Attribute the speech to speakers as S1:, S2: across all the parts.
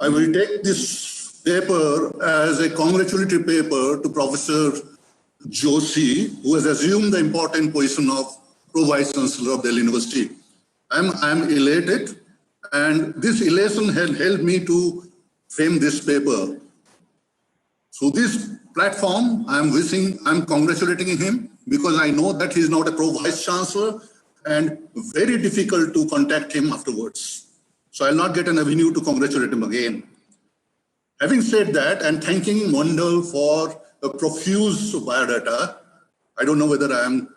S1: I will take this paper as a congratulatory paper to Professor Joshi, who has assumed the important position of Pro-Vice Chancellor of Delhi University. I'm elated, and this elation has helped me to frame this paper. Through this platform, I'm congratulating him because I know that he's not a Pro-Vice Chancellor and very difficult to contact him afterwards. So I'll not get an avenue to congratulate him again. Having said that, and thanking Mondal for a profuse biodata, I don't know whether I'm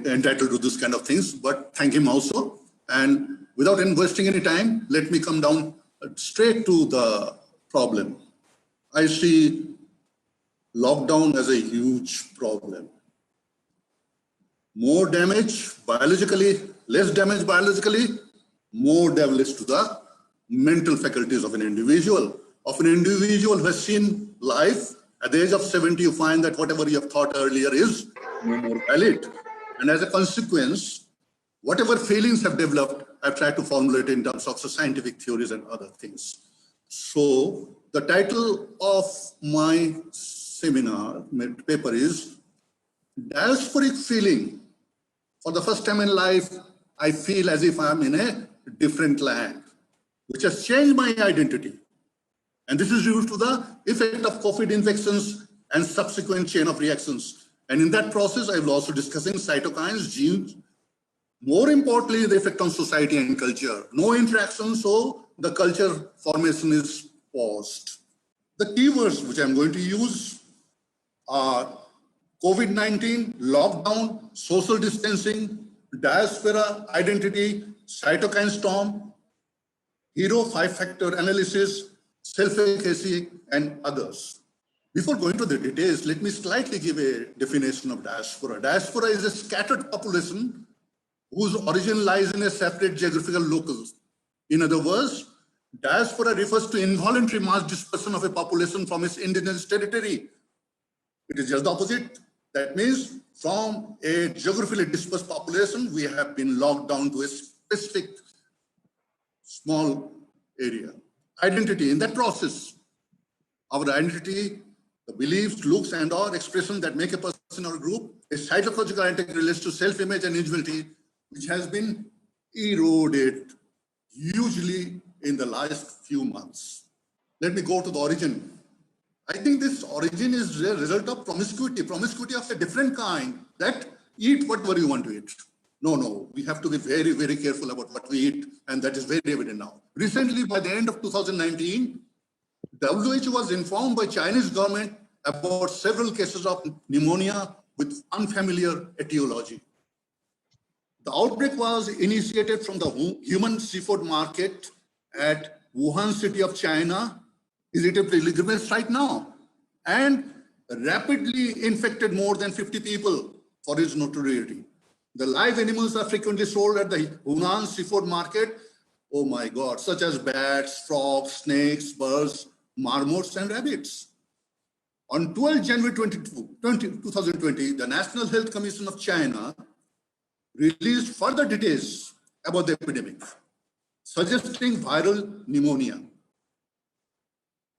S1: entitled to this kind of things, but thank him also. And without investing any time, let me come down straight to the problem. I see lockdown as a huge problem. More damage biologically, less damage biologically, more damage to the mental faculties of an individual. Who has seen life. At the age of 70, you find that whatever you have thought earlier is no more valid. And as a consequence, whatever feelings have developed, I've tried to formulate in terms of scientific theories and other things. So the title of my seminar paper is Diasporic Feeling. For the first time in life, I feel as if I'm in a different land, which has changed my identity. And this is due to the effect of COVID infections and subsequent chain of reactions. And in that process, I will also discussing cytokines, genes, more importantly, the effect on society and culture. No interaction, so the culture formation is paused. The keywords which I'm going to use are COVID-19, lockdown, social distancing, diaspora, identity, cytokine storm, hero five-factor analysis, self-efficacy, and others. Before going to the details, let me slightly give a definition of diaspora. Diaspora is a scattered population whose origin lies in a separate geographical locus. In other words, diaspora refers to involuntary mass dispersion of a population from its indigenous territory. It is just the opposite. That means from a geographically dispersed population, we have been locked down to a specific small area. Identity, in that process, our identity, the beliefs, looks, and or expression that make a person or a group, a psychological identity relates to self-image and individuality, which has been eroded hugely in the last few months. Let me go to the origin. I think this origin is a result of promiscuity of a different kind, that eat whatever you want to eat. No, we have to be very, very careful about what we eat, and that is very evident now. Recently, by the end of 2019, WHO was informed by Chinese government about several cases of pneumonia with unfamiliar etiology. The outbreak was initiated from the human seafood market at Wuhan city of China. Is it a pilgrimage right now? And rapidly infected more than 50 people for its notoriety. The live animals are frequently sold at the Hunan seafood market. Oh my God, such as bats, frogs, snakes, birds, marmots, and rabbits. On 12 January 2020, the National Health Commission of China released further details about the epidemic, suggesting viral pneumonia.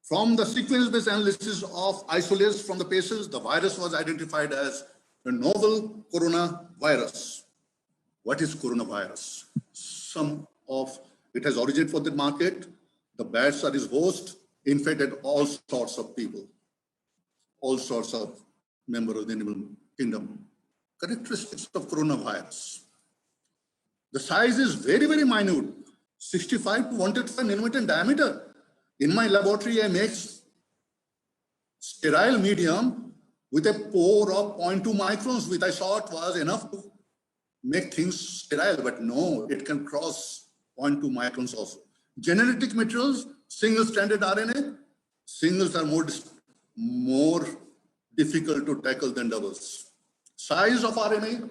S1: From the sequence-based analysis of isolates from the patients, the virus was identified as the novel coronavirus. What is coronavirus? Some of it has originated from the market. The bats are its host, infected all sorts of people, all sorts of members of the animal kingdom. Characteristics of coronavirus. The size is very, very minute, 65 to 125 nanometer in diameter. In my laboratory, I make sterile medium with a pore of 0.2 microns, which I thought was enough to make things sterile, but no, it can cross 0.2 microns also. Genetic materials, single-stranded RNA, singles are more difficult to tackle than doubles. Size of RNA,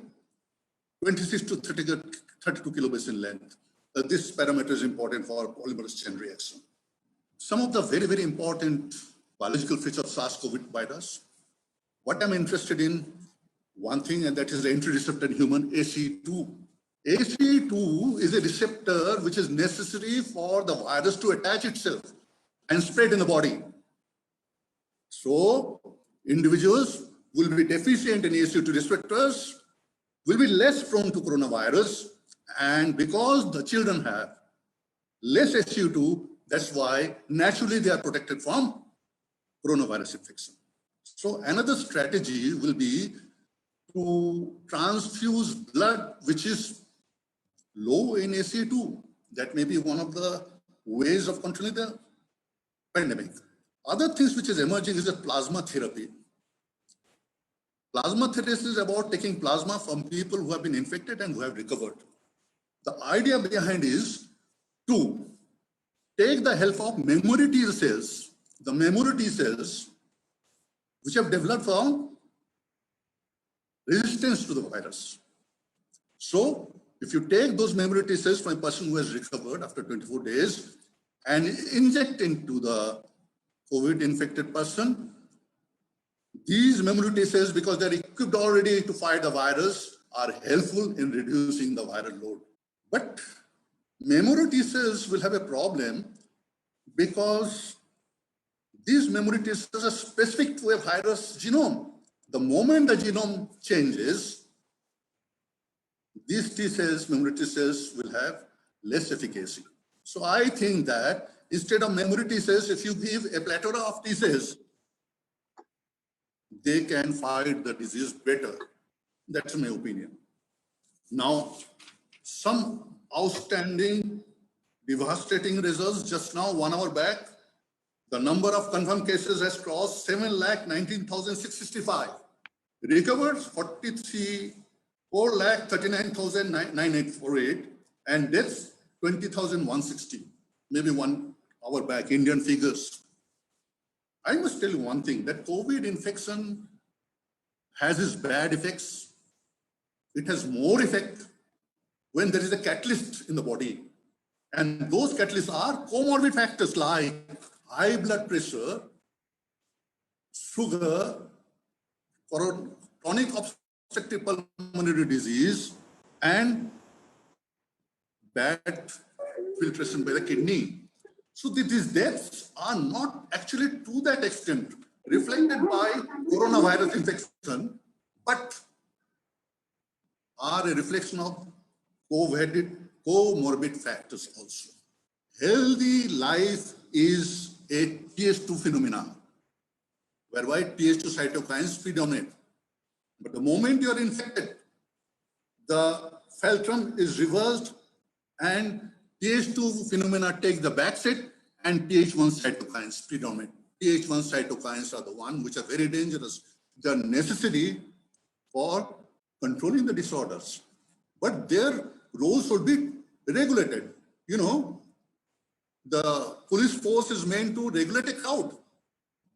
S1: 26 to 32 kilobase in length. This parameter is important for polymerase chain reaction. Some of the very, very important biological features of SARS-CoV virus. What I'm interested in, one thing, and that is the entry receptor in human, AC2. ACE2 is a receptor which is necessary for the virus to attach itself and spread in the body. So individuals will be deficient in ACE2 receptors, will be less prone to coronavirus, and because the children have less ACE2, that's why naturally they are protected from coronavirus infection. So another strategy will be to transfuse blood which is low in ACE2. That may be one of the ways of controlling the pandemic. Other things which is emerging is a plasma therapy. Plasma therapy is about taking plasma from people who have been infected and who have recovered. The idea behind is to take the help of memory T cells, the memory T cells which have developed from resistance to the virus. So if you take those memory T cells from a person who has recovered after 24 days and inject into the COVID infected person, these memory T cells, because they're equipped already to fight the virus, are helpful in reducing the viral load. But memory T cells will have a problem because these memory T cells are specific to a virus genome. The moment the genome changes, these T cells, memory T cells, will have less efficacy. So I think that instead of memory T cells, if you give a plethora of T cells, they can fight the disease better. That's my opinion. Now, some outstanding, devastating results just now, 1 hour back. The number of confirmed cases has crossed 7,19,665. Recovered 4,39,9848, and deaths 20,160. Maybe 1 hour back, Indian figures. I must tell you one thing, that COVID infection has its bad effects. It has more effect when there is a catalyst in the body. And those catalysts are comorbid factors like high blood pressure, sugar, chronic obstructive pulmonary disease, and bad filtration by the kidney. So these deaths are not actually to that extent reflected by coronavirus infection, but are a reflection of comorbid factors also. Healthy life is a Th2 phenomena, whereby Th2 cytokines predominate. But the moment you are infected, the fulcrum is reversed and Th2 phenomena take the backseat and Th1 cytokines predominate. Th1 cytokines are the ones which are very dangerous. They are necessary for controlling the disorders, but their roles should be regulated. You know, the police force is meant to regulate a crowd,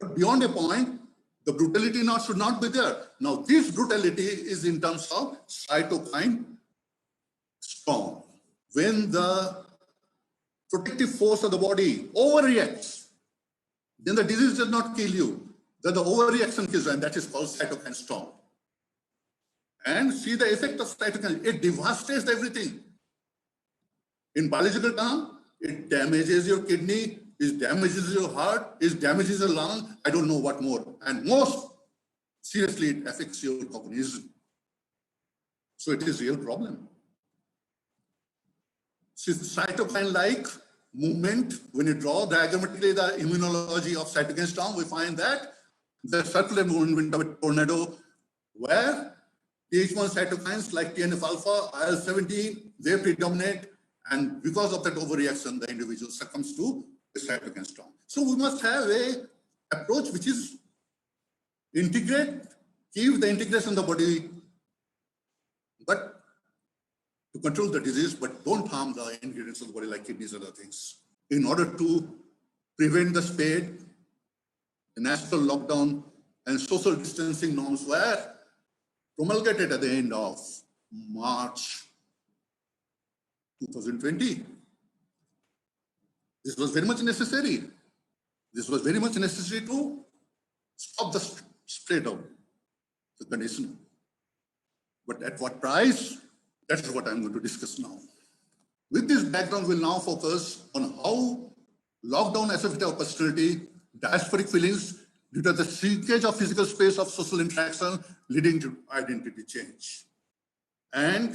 S1: but beyond a point, the brutality should not be there. Now, this brutality is in terms of cytokine storm. When the protective force of the body overreacts, then the disease does not kill you. Then the overreaction kills you, and that is called cytokine storm. And see the effect of cytokine. It devastates everything. In biological terms, it damages your kidney, it damages your heart, it damages your lung, I don't know what more. And most seriously, it affects your cognition. So it is a real problem. So cytokine-like movement, when you draw diagrammatically the immunology of cytokine storm, we find that the circular movement of a tornado where Th1 cytokines like TNF-alpha, IL-17, they predominate, and because of that overreaction, the individual succumbs to the cytokine storm. So we must have an approach which is integrate, keep the integration of the body, but to control the disease, but don't harm the ingredients of the body like kidneys and other things. In order to prevent the spread, the national lockdown and social distancing norms were promulgated at the end of March 2020. This was very much necessary. This was very much necessary to stop the spread of the condition. But at what price? That is what I'm going to discuss now. With this background, we'll now focus on how lockdown affected our personality, diasporic feelings due to the shrinkage of physical space of social interaction leading to identity change. And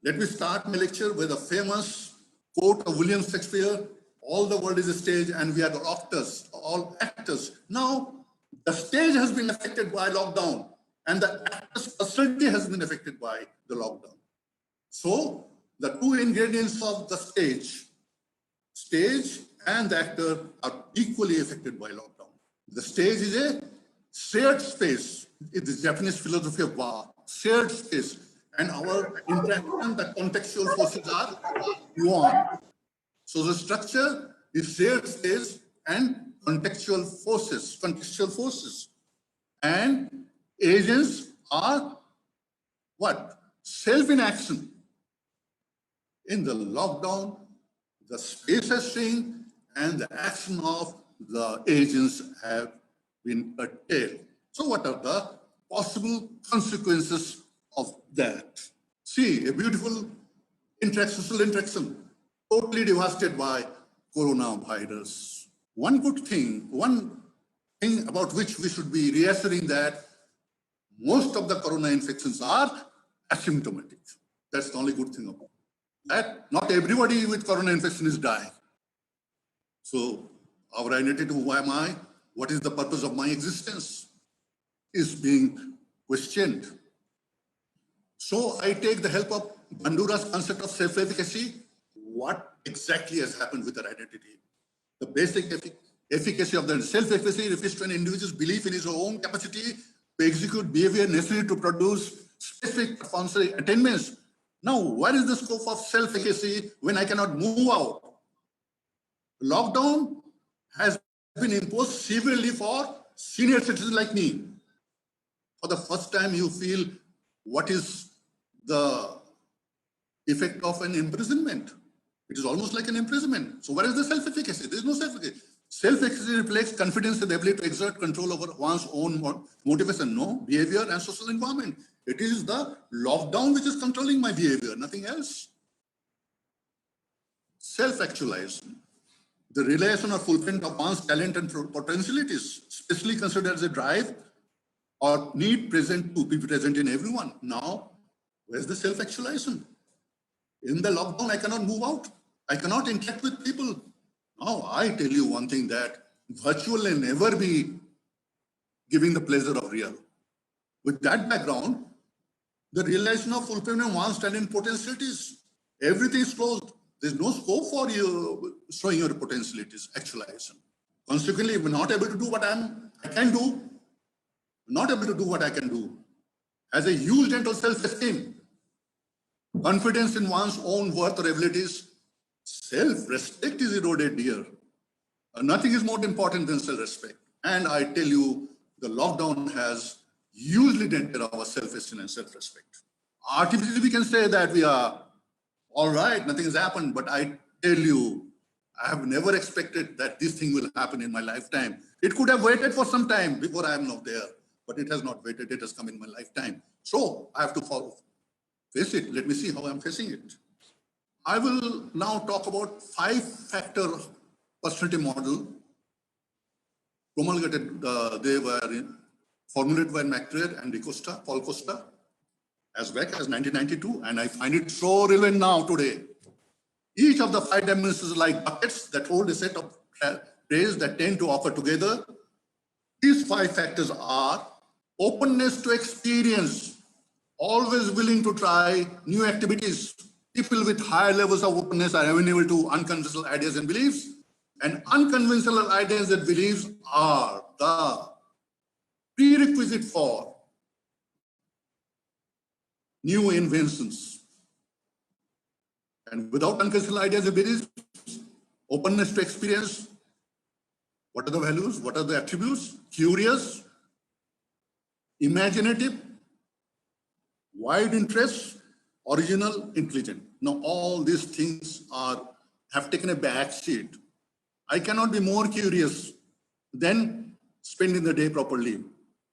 S1: let me start my lecture with a famous quote of William Shakespeare: all the world is a stage and we are the actors, all actors. Now, the stage has been affected by lockdown and the actor's personality has been affected by the lockdown. So, the two ingredients of the stage and the actor are equally affected by lockdown. The stage is a shared space. It is Japanese philosophy of wa, shared space. And our interaction, the contextual forces are yuan. So the structure is shared space and contextual forces. And agents are what? Self in action. In the lockdown, the space has shrunk and the action of the agents have been curtailed. So what are the possible consequences of that? See, a beautiful social interaction, totally devastated by coronavirus. One thing about which we should be reassuring that most of the corona infections are asymptomatic. That's the only good thing about it. That not everybody with corona infection is dying. So our identity, who am I? What is the purpose of my existence? Is being questioned. So I take the help of Bandura's concept of self-efficacy. What exactly has happened with our identity? The basic efficacy of the self-efficacy refers to an individual's belief in his own capacity to execute behavior necessary to produce specific performance attainments. Now, what is the scope of self-efficacy when I cannot move out? Lockdown has been imposed severely for senior citizens like me. For the first time, you feel what is the effect of an imprisonment. It is almost like an imprisonment. So where is the self-efficacy? There is no self-efficacy. Self-efficacy reflects confidence in the ability to exert control over one's own motivation, behavior and social environment. It is the lockdown which is controlling my behavior, nothing else. Self-actualization. The realization or fulfillment of one's talent and potentialities, especially considered as a drive or need present to be present in everyone. Now, where's the self-actualization? In the lockdown, I cannot move out. I cannot interact with people. Now, I tell you one thing, that virtual will never be giving the pleasure of real. With that background, the realization of fulfillment of one's talent potentialities, everything is closed. There's no scope for you showing your potentialities, actualization. Consequently, we're not able to do what I can do, not able to do what I can do. Has a huge dent on self-esteem, confidence in one's own worth or abilities. Self-respect is eroded here. Nothing is more important than self-respect. And I tell you, the lockdown has hugely dented our self-esteem and self-respect. Artificially, we can say that we are all right, nothing has happened, but I tell you, I have never expected that this thing will happen in my lifetime. It could have waited for some time before I am now there, but it has not waited. It has come in my lifetime. So I have to face it. Let me see how I'm facing it. I will now talk about 5-factor personality model promulgated. They were formulated by McTrayer and Paul Costa, as back as 1992, and I find it so relevant now today. Each of the 5 dimensions is like buckets that hold a set of traits that tend to occur together. These 5 factors are openness to experience, always willing to try new activities. People with higher levels of openness are amenable to unconventional ideas and beliefs, and unconventional ideas and beliefs are the prerequisite for new inventions. And without unconventional ideas and beliefs, openness to experience, what are the values? What are the attributes? Curious, imaginative, wide interest, original, intelligent. Now all these things have taken a back seat. I cannot be more curious than spending the day properly.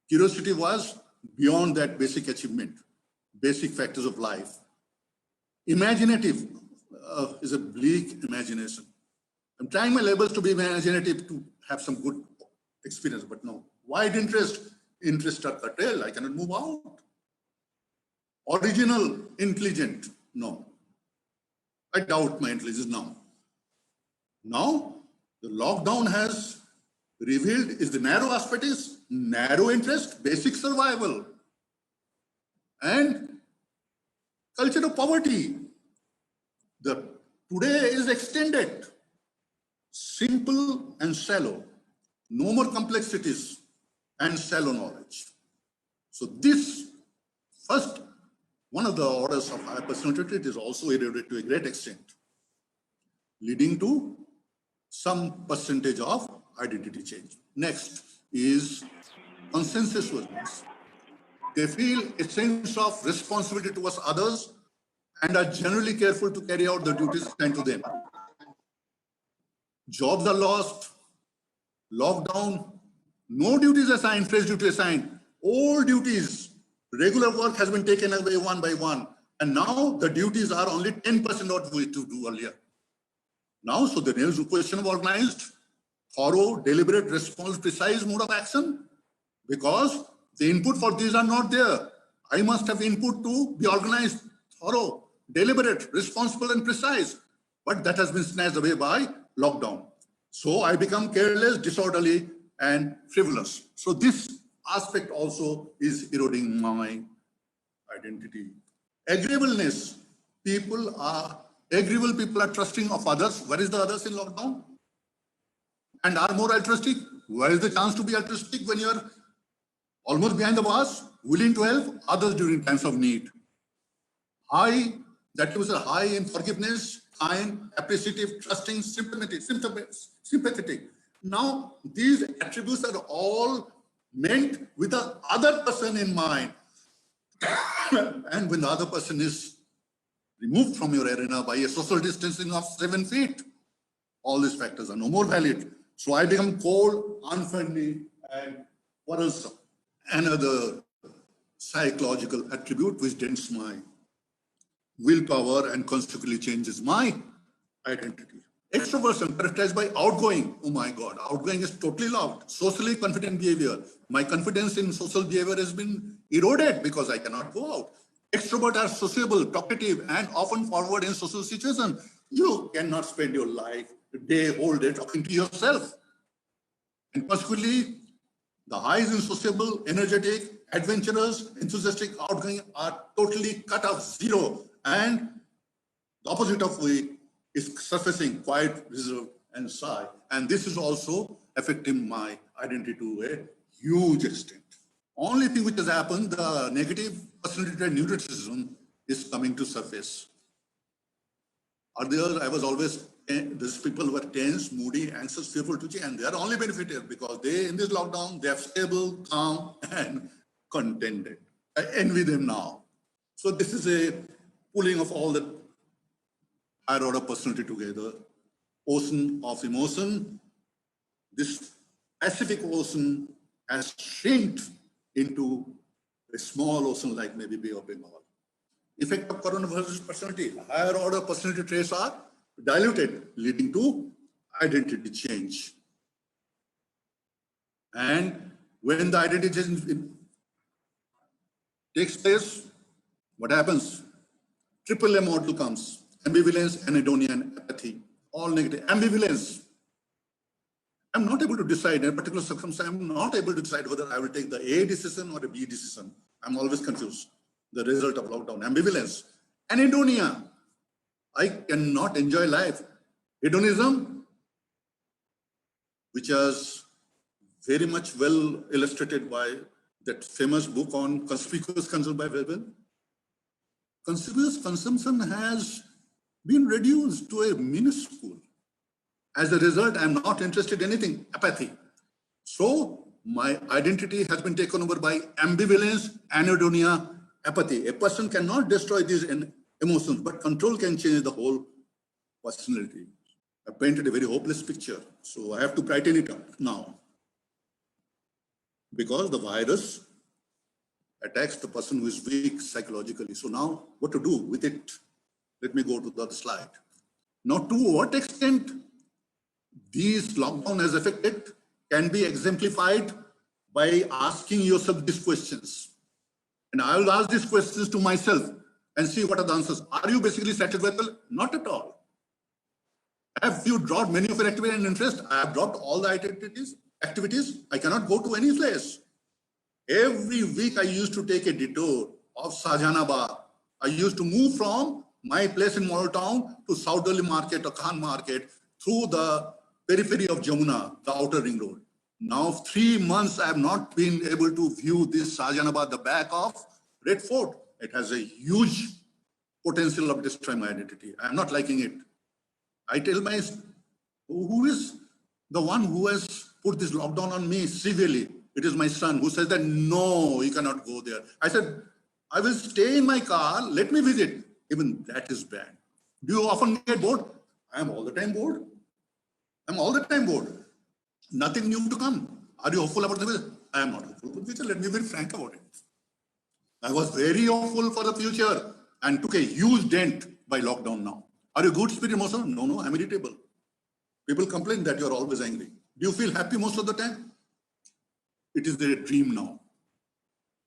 S1: Curiosity was beyond that basic achievement, basic factors of life. Imaginative is a bleak imagination. I'm trying my levels to be imaginative to have some good experience, but no. Wide interests are curtailed. I cannot move out. Original, intelligent, no. I doubt my intelligence now. Now, the lockdown has revealed is the narrow aspect is narrow interest, basic survival, and culture of poverty. The today is extended, simple and shallow, no more complexities and shallow knowledge. So this first, one of the orders of higher personality is also eroded to a great extent, leading to some percentage of identity change. Next is consensualness. They feel a sense of responsibility towards others and are generally careful to carry out the duties assigned to them. Jobs are lost, lockdown, no duties assigned, fresh duties assigned, old duties, regular work has been taken away one by one. And now the duties are only 10% of what we used to do earlier. Now, so there is a question of organized, thorough, deliberate, responsible, precise mode of action, because the input for these are not there. I must have input to be organized, thorough, deliberate, responsible, and precise. But that has been snatched away by lockdown. So I become careless, disorderly, and frivolous. So this aspect also is eroding my identity. Agreeableness. Agreeable people are trusting of others. Where is the others in lockdown? And are more altruistic. Where is the chance to be altruistic when you're almost behind the bars, willing to help others during times of need? High, that was a high in forgiveness, kind, appreciative, trusting, sympathetic. Now, these attributes are all meant with the other person in mind. And when the other person is removed from your arena by a social distancing of 7 feet, all these factors are no more valid. So I become cold, unfriendly, and what else? Another psychological attribute which dents my willpower and consequently changes my identity. Extroversion characterized by outgoing. Oh my God, outgoing is totally loud. Socially confident behavior. My confidence in social behavior has been eroded because I cannot go out. Extroverts are sociable, talkative, and often forward in social situations. You cannot spend your life, whole day talking to yourself. And consequently, the highs in sociable, energetic, adventurous, enthusiastic, outgoing are totally cut off, zero. And the opposite of we is surfacing, quiet, reserved, and shy. And this is also affecting my identity to a huge extent. Only thing which has happened, the negative personality trait neuroticism is coming to surface. Earlier, I was always, these people were tense, moody, anxious, fearful, twitchy, and they are only benefited because they, in this lockdown, they are stable, calm, and contented. I envy them now. So this is a pulling of all the higher order personality together. Ocean of emotion. This Pacific Ocean has shrinked into a small ocean like maybe Bay of Bengal. Effect of coronavirus personality. Higher order personality traits are diluted, leading to identity change. And when the identity change takes place, what happens? Triple M model comes. Ambivalence, anhedonia, and apathy. All negative. Ambivalence. I'm not able to decide in a particular circumstance. I'm not able to decide whether I will take the A decision or a B decision. I'm always confused. The result of lockdown. Ambivalence. Anhedonia. I cannot enjoy life. Hedonism, which is very much well illustrated by that famous book on conspicuous consumption by Weber. Conspicuous consumption has been reduced to a minuscule. As a result, I'm not interested in anything, apathy. So my identity has been taken over by ambivalence, anhedonia, apathy. A person cannot destroy these emotions, but control can change the whole personality. I painted a very hopeless picture, so I have to brighten it up now. Because the virus attacks the person who is weak psychologically. So now what to do with it? Let me go to the other slide. Now, to what extent these lockdown has affected can be exemplified by asking yourself these questions. And I will ask these questions to myself and see what are the answers. Are you basically satisfied? Not at all. Have you dropped many of your activity and interest? I have dropped all the activities. I cannot go to any place. Every week I used to take a detour of Shahjahanabad. I used to move from my place in Model Town to South Delhi Market or Khan Market through the periphery of Jamuna, the outer ring road. Now 3 months I have not been able to view this Shahjahanabad, the back of Red Fort. It has a huge potential of destroying my identity. I am not liking it. I tell my, who is the one who has put this lockdown on me severely? It is my son who says that, no, you cannot go there. I said, I will stay in my car, let me visit. Even that is bad. Do you often get bored? I am all the time bored. I'm all the time bored. Nothing new to come. Are you hopeful about the future? I am not hopeful for the future. Let me be very frank about it. I was very hopeful for the future and took a huge dent by lockdown now. Are you good spirit most of the time? No, I'm irritable. People complain that you're always angry. Do you feel happy most of the time? It is their dream now.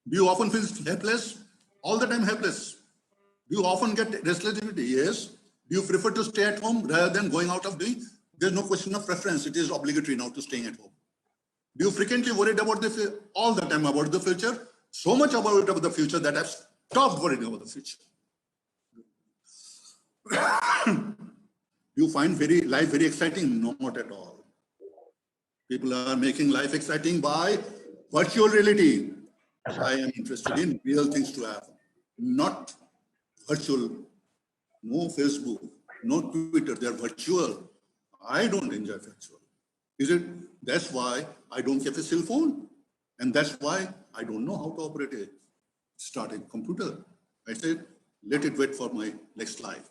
S1: Do you often feel helpless? All the time helpless. Do you often get restlessity? Yes. Do you prefer to stay at home rather than going out of doing? There's no question of preference. It is obligatory now to staying at home. Do you frequently worried about all the time about the future? So much about the future that I've stopped worrying about the future. You find life very exciting? Not at all. People are making life exciting by virtual reality. I am interested in real things to happen, not virtual. No Facebook, no Twitter, they're virtual. I don't enjoy virtual. Is it? That's why I don't have a cell phone. And that's why I don't know how to operate a starting computer. I said, let it wait for my next life.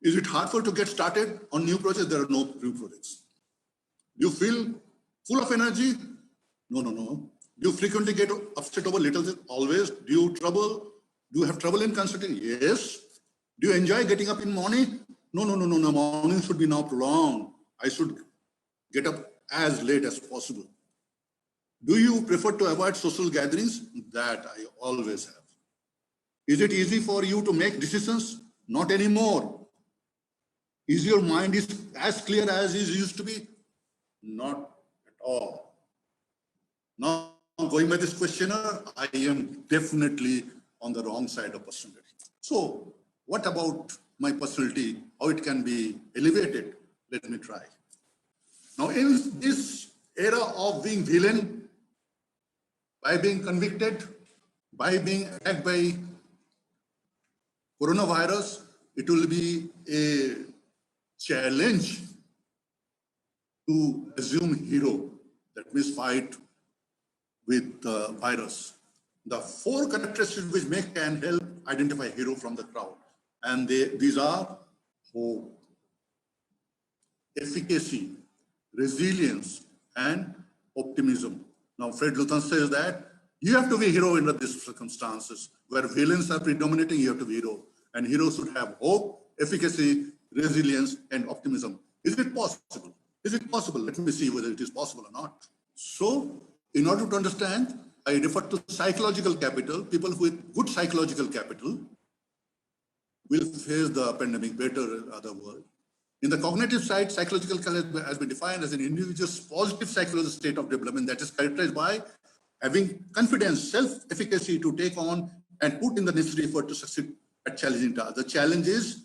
S1: Is it hard for to get started on new projects? There are no new projects. Do you feel full of energy? No. Do you frequently get upset over little things? Always. Do you have trouble in concentrating? Yes. Do you enjoy getting up in the morning? No. Morning should be now prolonged. I should get up as late as possible. Do you prefer to avoid social gatherings? That I always have. Is it easy for you to make decisions? Not anymore. Is your mind as clear as it used to be? Not at all. Now, going by this questionnaire, I am definitely on the wrong side of personality. So, what about my personality? How it can be elevated? Let me try. Now, in this era of being villain, by being convicted, by being attacked by coronavirus, it will be a challenge to assume hero. That means fight with the virus. The 4 characteristics which can help identify hero from the crowd. And these are hope, efficacy, resilience, and optimism. Now, Fred Luton says that you have to be a hero under these circumstances. Where villains are predominating, you have to be a hero. And heroes should have hope, efficacy, resilience, and optimism. Is it possible? Is it possible? Let me see whether it is possible or not. So, in order to understand, I refer to psychological capital. People with good psychological capital will face the pandemic better in other world. In the cognitive side, psychological capital has been defined as an individual's positive psychological state of development that is characterized by having confidence, self-efficacy to take on and put in the necessary effort to succeed at challenging tasks. The challenge is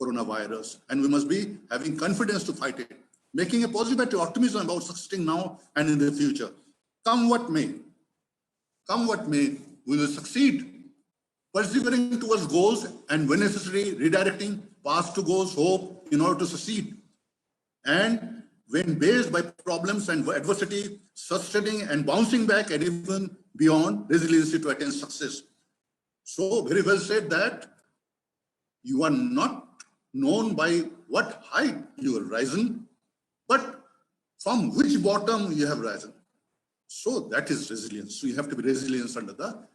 S1: coronavirus, and we must be having confidence to fight it, making a positive optimism about succeeding now and in the future. Come what may, we will succeed. Persevering towards goals and when necessary, redirecting paths to goals, hope in order to succeed. And when based by problems and adversity, sustaining and bouncing back and even beyond resiliency to attain success. So very well said that you are not known by what height you have risen, but from which bottom you have risen. So that is resilience. So you have to be resilient under the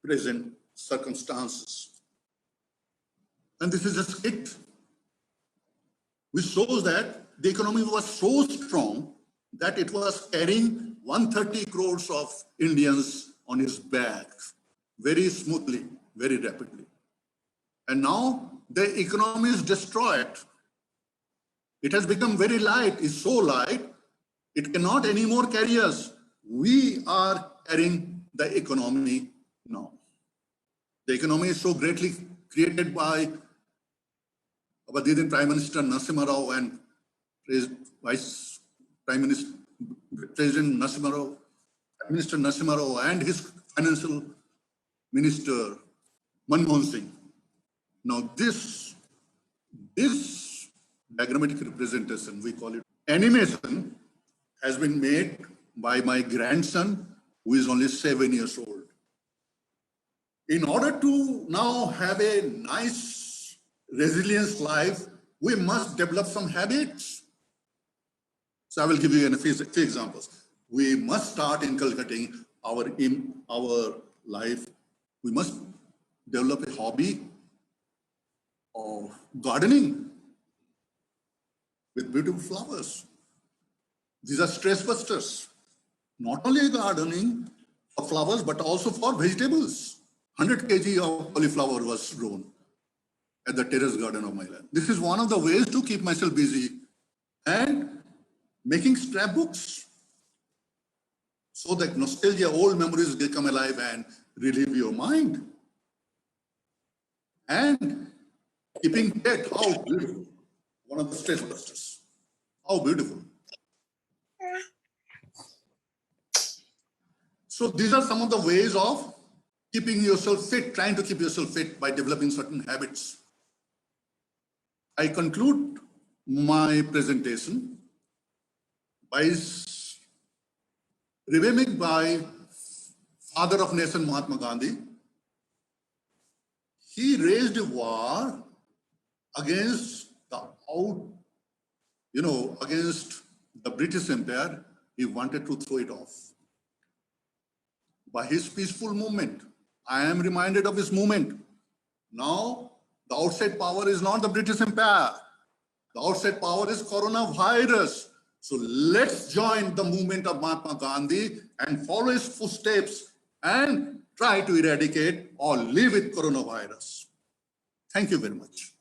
S1: present circumstances. And this is just it, which shows that the economy was so strong that it was carrying 130 crores of Indians on its back very smoothly, very rapidly. And now the economy is destroyed. It has become very light, it's so light, it cannot anymore carry us. We are carrying the economy now. The economy is so greatly created by our then Prime Minister Narasimha Rao and Vice Prime Minister President Narasimha Rao, Minister Narasimha Rao and his Financial Minister Manmohan Singh. Now this diagrammatic representation, we call it animation, has been made by my grandson, who is only 7 years old. In order to now have a nice, resilient life, we must develop some habits. So I will give you a few examples. We must start inculcating in our life. We must develop a hobby of gardening with beautiful flowers. These are stress busters. Not only gardening for flowers, but also for vegetables. 100 kg of cauliflower was grown at the terrace garden of my land. This is one of the ways to keep myself busy, and making scrapbooks so that nostalgia, old memories will come alive and relieve your mind. And keeping pet, how beautiful. One of the stress busters. How beautiful. So these are some of the ways of keeping yourself fit, trying to keep yourself fit by developing certain habits. I conclude my presentation by remembering by father of nation Mahatma Gandhi. He raised a war against against the British Empire. He wanted to throw it off. By his peaceful movement, I am reminded of his movement. Now, the outside power is not the British Empire. The outside power is coronavirus. So let's join the movement of Mahatma Gandhi and follow his footsteps and try to eradicate or live with coronavirus. Thank you very much.